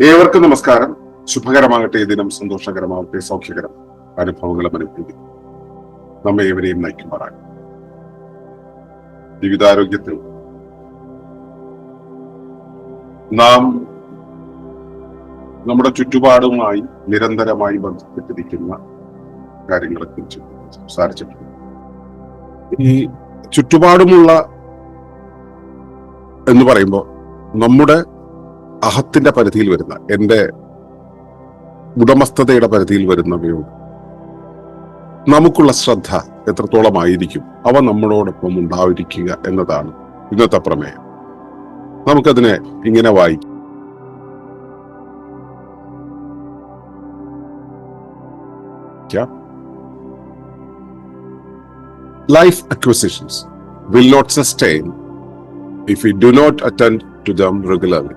ഏവർക്കും നമസ്കാരം. ശുഭകരമാകട്ടെ, ദിനം സന്തോഷകരമാകട്ടെ, സൗഖ്യകരം അനുഭവങ്ങളും അനുഭവിക്കും നമ്മെ ഏവരെയും നയിക്കുമാറാകും. ജീവിതാരോഗ്യത്തിൽ നാം നമ്മുടെ ചുറ്റുപാടുമായി നിരന്തരമായി ബന്ധപ്പെട്ടിരിക്കുന്ന കാര്യങ്ങളെക്കുറിച്ച് സംസാരിച്ചിട്ടുണ്ട്. ഈ ചുറ്റുപാടുമുള്ള എന്ന് പറയുമ്പോൾ നമ്മുടെ അഹത്തിന്റെ പരിധിയിൽ വരുന്ന, എന്റെ ഉടമസ്ഥതയുടെ പരിധിയിൽ വരുന്നവയോട് നമുക്കുള്ള ശ്രദ്ധ എത്രത്തോളമായിരിക്കും അവ നമ്മളോടൊപ്പം ഉണ്ടായിരിക്കുക എന്നതാണ് ഇന്നത്തെ പ്രമേയം. നമുക്കതിനെ ഇങ്ങനെ വായിക്കാം. Life acquisitions will not sustain if we do not attend to them regularly.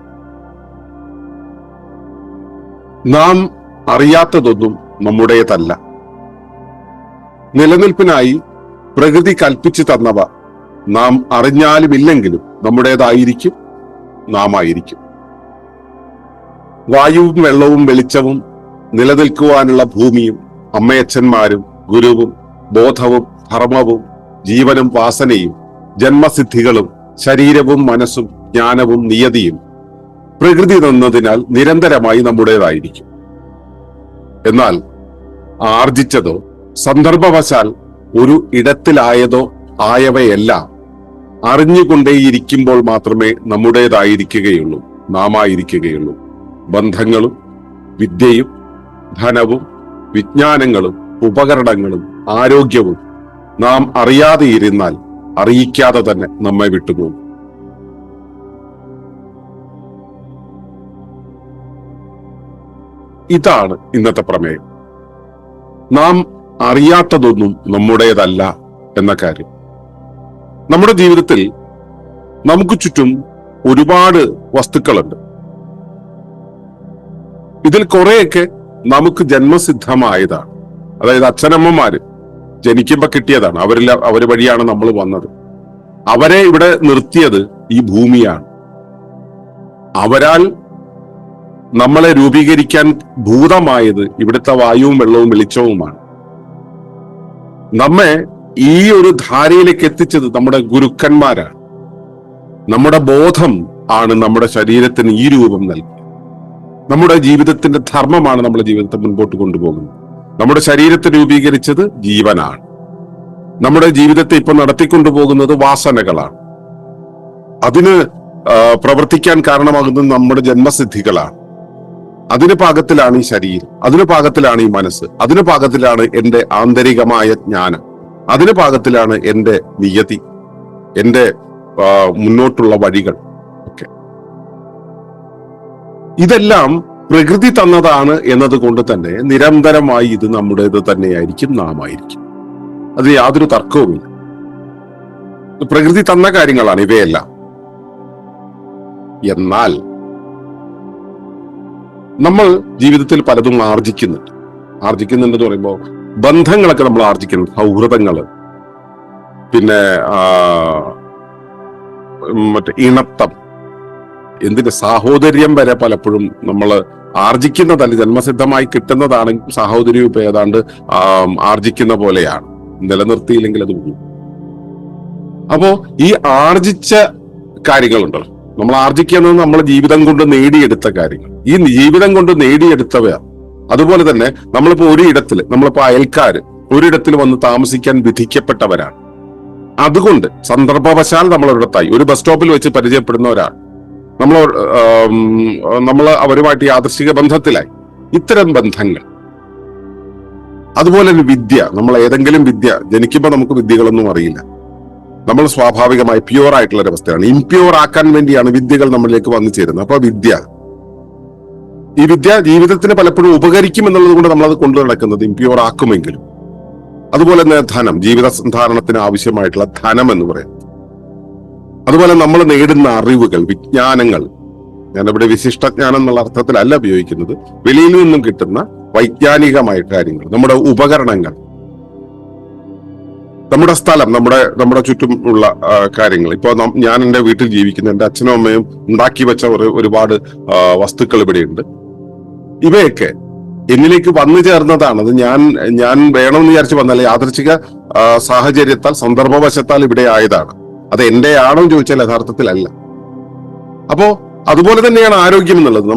നാം അറിയാത്തതൊന്നും നമ്മുടേതല്ല. നിലനിൽപ്പിനായി പ്രകൃതി കൽപ്പിച്ചു തന്നവ നാം അറിഞ്ഞാലും ഇല്ലെങ്കിലും നമ്മുടേതായിരിക്കും, നാം ആയിരിക്കും. വായുവും വെള്ളവും വെളിച്ചവും നിലനിൽക്കുവാനുള്ള ഭൂമിയും അമ്മയച്ഛന്മാരും ഗുരുവും ബോധവും ധർമ്മവും ജീവനും വാസനയും ജന്മസിദ്ധികളും ശരീരവും മനസ്സും ജ്ഞാനവും നിയതിയും പ്രകൃതി തന്നതിനാൽ നിരന്തരമായി നമ്മുടേതായിരിക്കും. എന്നാൽ ആർജിച്ചതോ സന്ദർഭവശാൽ ഒരു ഇടത്തിലായതോ ആയവയെല്ലാം അറിഞ്ഞുകൊണ്ടേയിരിക്കുമ്പോൾ മാത്രമേ നമ്മുടേതായിരിക്കുകയുള്ളൂ, നാം ആയിരിക്കുകയുള്ളൂ. ബന്ധങ്ങളും വിദ്യയും ധനവും വിജ്ഞാനങ്ങളും ഉപകരണങ്ങളും ആരോഗ്യവും നാം അറിയാതെ ഇരുന്നാൽ അറിയിക്കാതെ തന്നെ നമ്മെ വിട്ടുപോകും. ഇതാണ് ഇന്നത്തെ പ്രമേയം. നാം അറിയാത്തതൊന്നും നമ്മുടേതല്ല എന്ന കാര്യം. നമ്മുടെ ജീവിതത്തിൽ നമുക്ക് ചുറ്റും ഒരുപാട് വസ്തുക്കളുണ്ട്. ഇതിൽ കുറെയൊക്കെ നമുക്ക് ജന്മസിദ്ധമായതാണ്. അതായത് അച്ഛനമ്മമാര് ജനിക്കുമ്പോ കിട്ടിയതാണ്. അവര് വഴിയാണ് നമ്മൾ വന്നത്. അവരെ ഇവിടെ നിർത്തിയത് ഈ ഭൂമിയാണ്. അവരാൽ നമ്മളെ രൂപീകരിക്കാൻ ഭൂതമായത് ഇവിടുത്തെ വായുവും വെള്ളവും വെളിച്ചവുമാണ്. നമ്മെ ഈ ഒരു ധാരയിലേക്ക് എത്തിച്ചത് നമ്മുടെ ഗുരുക്കന്മാരാണ്. നമ്മുടെ ബോധം ആണ് നമ്മുടെ ശരീരത്തിന് ഈ രൂപം നൽകി. നമ്മുടെ ജീവിതത്തിന്റെ ധർമ്മമാണ് നമ്മുടെ ജീവിതത്തെ മുൻപോട്ട് കൊണ്ടുപോകുന്നത്. നമ്മുടെ ശരീരത്തെ രൂപീകരിച്ചത് ജീവനാണ്. നമ്മുടെ ജീവിതത്തെ ഇപ്പൊ നടത്തിക്കൊണ്ടുപോകുന്നത് വാസനകളാണ്. അതിന് പ്രവർത്തിക്കാൻ കാരണമാകുന്നത് നമ്മുടെ ജന്മസിദ്ധികളാണ്. അതിന് പാകത്തിലാണ് ഈ ശരീരം, അതിന് പാകത്തിലാണ് ഈ മനസ്സ്, അതിന് പാകത്തിലാണ് എന്റെ ആന്തരികമായ ജ്ഞാനം, അതിന് പാകത്തിലാണ് എന്റെ നിയതി, എന്റെ മുന്നോട്ടുള്ള വഴികൾ ഒക്കെ. ഇതെല്ലാം പ്രകൃതി തന്നതാണ് എന്നതുകൊണ്ട് തന്നെ നിരന്തരമായി ഇത് നമ്മുടേത് തന്നെയായിരിക്കും, നാം ആയിരിക്കും. അത് യാതൊരു തർക്കവുമില്ല. പ്രകൃതി തന്ന കാര്യങ്ങളാണ് ഇവയെല്ലാം. എന്നാൽ നമ്മൾ ജീവിതത്തിൽ പലതും ആർജിക്കുന്നുണ്ടെന്ന് പറയുമ്പോൾ ബന്ധങ്ങളൊക്കെ നമ്മൾ ആർജിക്കുന്നു. സൗഹൃദങ്ങള്, പിന്നെ മറ്റേ ഇണത്തം, എന്തിന്റെ സാഹോദര്യം വരെ പലപ്പോഴും നമ്മൾ ആർജിക്കുന്നതല്ല, ജന്മസിദ്ധമായി കിട്ടുന്നതാണെങ്കിൽ സാഹോദര്യം ഇപ്പൊ ഏതാണ്ട് ആർജിക്കുന്ന പോലെയാണ്. നിലനിർത്തിയില്ലെങ്കിൽ അത് പോകും. അപ്പോ ഈ ആർജിച്ച കാര്യങ്ങളുണ്ടല്ലോ, നമ്മൾ ആർജിക്കുന്നത് നമ്മളെ ജീവിതം കൊണ്ട് നേടിയെടുത്ത കാര്യങ്ങൾ. ഈ ജീവിതം കൊണ്ട് നേടിയെടുത്തവയാണ്. അതുപോലെ തന്നെ നമ്മളിപ്പോ നമ്മളിപ്പോ അയൽക്കാര് ഒരിടത്തിൽ വന്ന് താമസിക്കാൻ വിധിക്കപ്പെട്ടവരാണ്. അതുകൊണ്ട് സന്ദർഭവശാൽ നമ്മൾ ഒരിടത്തായി ഒരു ബസ് സ്റ്റോപ്പിൽ വെച്ച് പരിചയപ്പെടുന്ന ഒരാൾ, നമ്മൾ അവരുമായിട്ട് യാദൃശ്ചിക ബന്ധത്തിലായി. ഇത്തരം ബന്ധങ്ങൾ. അതുപോലെ തന്നെ വിദ്യ, നമ്മൾ ഏതെങ്കിലും വിദ്യ, ജനിക്കുമ്പോൾ നമുക്ക് വിദ്യകളൊന്നും അറിയില്ല. നമ്മൾ സ്വാഭാവികമായി പ്യൂർ ആയിട്ടുള്ള ഒരു അവസ്ഥയാണ്. ഇംപ്യൂർ ആക്കാൻ വേണ്ടിയാണ് വിദ്യകൾ നമ്മളിലേക്ക് വന്നു ചേരുന്നത്. അപ്പൊ ഈ വിദ്യ ജീവിതത്തിന് പലപ്പോഴും ഉപകരിക്കും എന്നുള്ളത് കൊണ്ട് നമ്മളത് കൊണ്ടു നടക്കുന്നത് ഇംപ്യൂർ ആക്കുമെങ്കിലും. അതുപോലെ തന്നെ ധനം, ജീവിത സന്ധാരണത്തിന് ആവശ്യമായിട്ടുള്ള ധനം എന്ന് പറയുന്നത്. അതുപോലെ നമ്മൾ നേടുന്ന അറിവുകൾ, വിജ്ഞാനങ്ങൾ, ഞാനിവിടെ വിശിഷ്ടജ്ഞാനം എന്നുള്ള അർത്ഥത്തിലല്ല ഉപയോഗിക്കുന്നത്, വെളിയിൽ നിന്നും കിട്ടുന്ന വൈജ്ഞാനികമായ കാര്യങ്ങൾ, നമ്മുടെ ഉപകരണങ്ങൾ, നമ്മുടെ സ്ഥലം, നമ്മുടെ ചുറ്റും ഉള്ള കാര്യങ്ങൾ. ഇപ്പൊ ഞാൻ എന്റെ വീട്ടിൽ ജീവിക്കുന്ന എന്റെ അച്ഛനും അമ്മയും ഉണ്ടാക്കി വെച്ച ഒരുപാട് വസ്തുക്കൾ ഇവിടെയുണ്ട്. ഇവയൊക്കെ എന്നിലേക്ക് വന്നു ചേർന്നതാണ്. അത് ഞാൻ വേണമെന്ന് വിചാരിച്ച് വന്നല്ല, യാദൃച്ഛിക സാഹചര്യത്താൽ സന്ദർഭവശത്താൽ ഇവിടെ ആയതാണ്. അത് എന്റെ ആണോ എന്ന് ചോദിച്ചാൽ യഥാർത്ഥത്തിലല്ല. അപ്പോ അതുപോലെ തന്നെയാണ് ആരോഗ്യം എന്നുള്ളത്.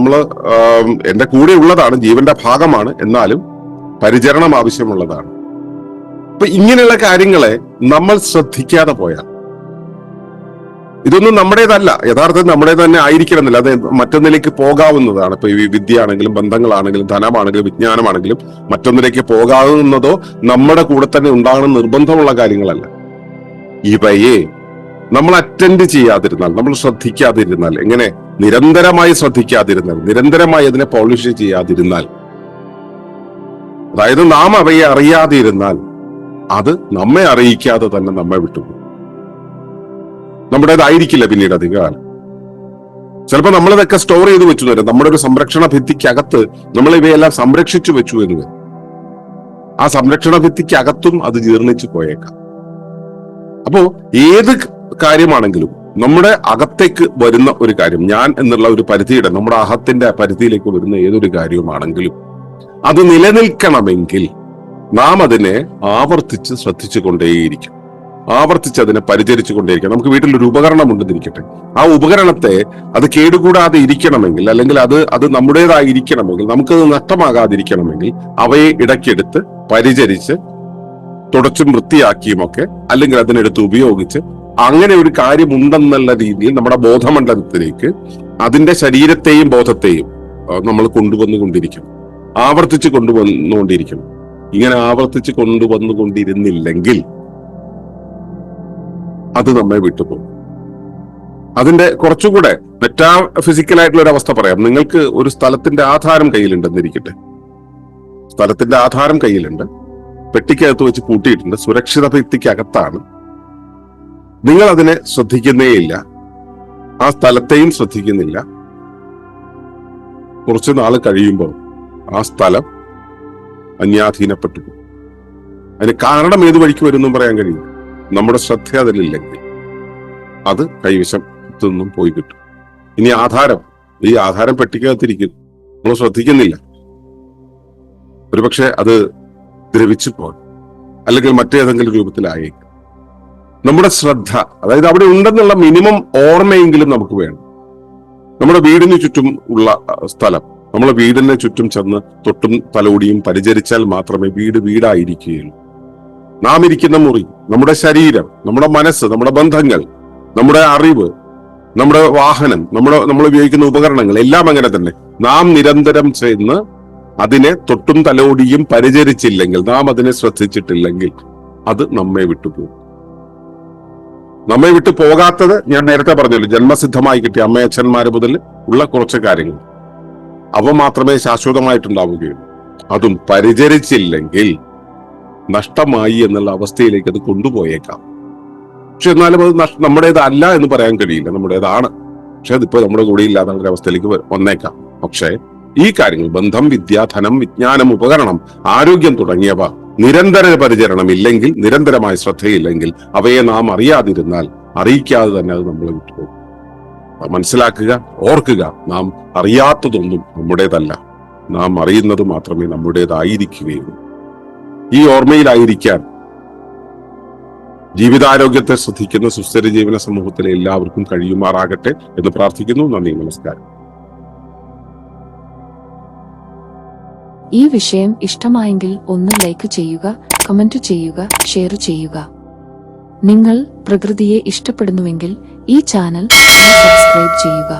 എന്റെ കൂടെ ഉള്ളതാണ്, ജീവന്റെ ഭാഗമാണ്, എന്നാലും പരിചരണം ആവശ്യമുള്ളതാണ്. അപ്പൊ ഇങ്ങനെയുള്ള കാര്യങ്ങളെ നമ്മൾ ശ്രദ്ധിക്കാതെ പോയാൽ, ഇതൊന്നും നമ്മുടേതല്ല, യഥാർത്ഥത്തിൽ നമ്മുടേത് തന്നെ ആയിരിക്കണമെന്നില്ല, അത് മറ്റൊന്നിലേക്ക് പോകാവുന്നതാണ്. ഇപ്പൊ ഈ വിദ്യ ആണെങ്കിലും ബന്ധങ്ങളാണെങ്കിലും ധനമാണെങ്കിലും വിജ്ഞാനമാണെങ്കിലും മറ്റൊന്നിലേക്ക് പോകാവുന്നതോ നമ്മുടെ കൂടെ തന്നെ ഉണ്ടാകണം നിർബന്ധമുള്ള കാര്യങ്ങളല്ല. ഇവയെ നമ്മൾ അറ്റൻഡ് ചെയ്യാതിരുന്നാൽ, നമ്മൾ ശ്രദ്ധിക്കാതിരുന്നാൽ, എങ്ങനെ നിരന്തരമായി ശ്രദ്ധിക്കാതിരുന്നാൽ, നിരന്തരമായി അതിനെ പോളിഷ് ചെയ്യാതിരുന്നാൽ, അതായത് നാം അവയെ അറിയാതിരുന്നാൽ, അത് നമ്മെ അറിയിക്കാതെ തന്നെ നമ്മെ വിട്ടുപോകും. നമ്മുടേതായിരിക്കില്ല പിന്നീട് അധികകാലം. ചിലപ്പോൾ നമ്മളിതൊക്കെ സ്റ്റോർ ചെയ്ത് വെച്ചു തരും. നമ്മുടെ ഒരു സംരക്ഷണ ഭിത്തിക്കകത്ത് നമ്മൾ ഇവയെല്ലാം സംരക്ഷിച്ചു വെച്ചു എന്ന് വരും. ആ സംരക്ഷണ ഭിത്തിക്കകത്തും അത് ജീർണിച്ചു പോയേക്കാം. അപ്പോ ഏത് കാര്യമാണെങ്കിലും നമ്മുടെ അകത്തേക്ക് വരുന്ന ഒരു കാര്യം, ഞാൻ എന്നുള്ള ഒരു പരിധിയുടെ, നമ്മുടെ അഹത്തിന്റെ പരിധിയിലേക്ക് വരുന്ന ഏതൊരു കാര്യവുമാണെങ്കിലും അത് നിലനിൽക്കണമെങ്കിൽ നാം അതിനെ ആവർത്തിച്ച് ശ്രദ്ധിച്ചു കൊണ്ടേയിരിക്കും, ആവർത്തിച്ച് അതിനെ പരിചരിച്ചു കൊണ്ടേയിരിക്കണം. നമുക്ക് വീട്ടിലൊരു ഉപകരണം ഉണ്ടെന്നിരിക്കട്ടെ, ആ ഉപകരണത്തെ അത് കേടുകൂടാതെ ഇരിക്കണമെങ്കിൽ, അല്ലെങ്കിൽ അത് നമ്മുടേതായിരിക്കണമെങ്കിൽ, നമുക്കത് നഷ്ടമാകാതിരിക്കണമെങ്കിൽ അവയെ ഇടയ്ക്കെടുത്ത് പരിചരിച്ച് തുടച്ചും വൃത്തിയാക്കിയുമൊക്കെ, അല്ലെങ്കിൽ അതിനെടുത്ത് ഉപയോഗിച്ച്, അങ്ങനെ ഒരു കാര്യം ഉണ്ടെന്നുള്ള രീതിയിൽ നമ്മുടെ ബോധമണ്ഡലത്തിലേക്ക് അതിന്റെ ശരീരത്തെയും ബോധത്തെയും നമ്മൾ കൊണ്ടുവന്നുകൊണ്ടിരിക്കണം, ആവർത്തിച്ച് കൊണ്ടുവന്നുകൊണ്ടിരിക്കണം. ഇങ്ങനെ ആവർത്തിച്ച് കൊണ്ടുവന്നുകൊണ്ടിരുന്നില്ലെങ്കിൽ അത് നമ്മെ വിട്ടുപോകും. അതിന്റെ കുറച്ചുകൂടെ മെറ്റാഫിസിക്കലായിട്ടുള്ള ഒരു അവസ്ഥ പറയാം. നിങ്ങൾക്ക് ഒരു സ്ഥലത്തിന്റെ ആധാരം കയ്യിലുണ്ടെന്നിരിക്കട്ടെ, സ്ഥലത്തിന്റെ ആധാരം കയ്യിലുണ്ട്, പെട്ടിക്കകത്ത് വെച്ച് പൂട്ടിയിട്ടുണ്ട്, സുരക്ഷിത ഭിത്തിക്കകത്താണ്. നിങ്ങൾ അതിനെ ശ്രദ്ധിക്കുന്നേയില്ല, ആ സ്ഥലത്തെയും ശ്രദ്ധിക്കുന്നില്ല. കുറച്ചു നാൾ കഴിയുമ്പോൾ ആ സ്ഥലം അന്യാധീനപ്പെട്ടു പോകും. അതിന് കാരണം ഏത് വഴിക്ക് വരുമെന്നും പറയാൻ കഴിയും. നമ്മുടെ ശ്രദ്ധ അതിലില്ലെങ്കിൽ അത് കൈവശം നിന്നും പോയി കിട്ടും. ഇനി ഈ ആധാരം പെട്ടിക്കകത്തിരിക്കുന്നു, നമ്മൾ ശ്രദ്ധിക്കുന്നില്ല, ഒരുപക്ഷെ അത് ദ്രവിച്ചു പോകും, അല്ലെങ്കിൽ മറ്റേതെങ്കിലും രൂപത്തിലായേക്കും. നമ്മുടെ ശ്രദ്ധ, അതായത് അവിടെ ഉണ്ടെന്നുള്ള മിനിമം ഓർമ്മയെങ്കിലും നമുക്ക് വേണം. നമ്മുടെ വീടിന് ചുറ്റും ഉള്ള സ്ഥലം, നമ്മളെ വീടിന് ചുറ്റും ചെന്ന് തൊട്ടും തലോടിയും പരിചരിച്ചാൽ മാത്രമേ വീട് വീടായിരിക്കുകയുള്ളൂ. നാം ഇരിക്കുന്ന മുറി, നമ്മുടെ ശരീരം, നമ്മുടെ മനസ്സ്, നമ്മുടെ ബന്ധങ്ങൾ, നമ്മുടെ അറിവ്, നമ്മുടെ വാഹനം, നമ്മൾ ഉപയോഗിക്കുന്ന ഉപകരണങ്ങൾ എല്ലാം അങ്ങനെ തന്നെ. നാം നിരന്തരം ചെന്ന് അതിനെ തൊട്ടും തലോടിയും പരിചരിച്ചില്ലെങ്കിൽ, നാം അതിനെ ശ്രദ്ധിച്ചിട്ടില്ലെങ്കിൽ അത് നമ്മെ വിട്ടുപോകും. നമ്മെ വിട്ടു പോകാത്തത് ഞാൻ നേരത്തെ പറഞ്ഞല്ലോ, ജന്മസിദ്ധമായി കിട്ടിയ അമ്മയച്ഛന്മാര് മുതൽ ഉള്ള കുറച്ച് കാര്യങ്ങൾ, അവ മാത്രമേ ശാശ്വതമായിട്ടുണ്ടാവുകയുള്ളൂ. അതും പരിചരിച്ചില്ലെങ്കിൽ നഷ്ടമായി എന്നുള്ള അവസ്ഥയിലേക്ക് അത് കൊണ്ടുപോയേക്കാം. പക്ഷെ എന്നാലും അത് നമ്മുടേതല്ല എന്ന് പറയാൻ കഴിയില്ല, നമ്മുടേതാണ്. പക്ഷെ അതിപ്പോ നമ്മുടെ കൂടെ ഇല്ലാത്ത ഒരു അവസ്ഥയിലേക്ക് വന്നേക്കാം. പക്ഷെ ഈ കാര്യങ്ങൾ, ബന്ധം, വിദ്യ, ധനം, വിജ്ഞാനം, ഉപകരണം, ആരോഗ്യം തുടങ്ങിയവ നിരന്തര പരിചരണം ഇല്ലെങ്കിൽ, നിരന്തരമായ ശ്രദ്ധയില്ലെങ്കിൽ, അവയെ നാം അറിയാതിരുന്നാൽ, അറിയിക്കാതെ തന്നെ അത് നമ്മളെ വിട്ടുപോകും. മനസ്സിലാക്കുക, ഓർക്കുക, നാം അറിയാത്തതൊന്നും നമ്മുടേതല്ല, നാം അറിയുന്നത് മാത്രമേ നമ്മുടേതായിരിക്കുകയുള്ളൂ. ഈ ഓർമ്മയിലായിരിക്കാൻ ജീവിതാരോഗ്യത്തെ ശ്രദ്ധിക്കുന്ന സുസ്ഥിര ജീവന സമൂഹത്തിലെ എല്ലാവർക്കും കഴിയുമാറാകട്ടെ എന്ന് പ്രാർത്ഥിക്കുന്നു. നന്ദി, നമസ്കാരം. ഈ വിഷയം ഇഷ്ടമായെങ്കിൽ ഒന്ന് ലൈക്ക് ചെയ്യുക, കമന്റ് ചെയ്യുക, ഷെയർ ചെയ്യുക. നിങ്ങൾ പ്രകൃതിയെ ഇഷ്ടപ്പെടുന്നുവെങ്കിൽ ഈ ചാനൽ സബ്സ്ക്രൈബ് ചെയ്യുക.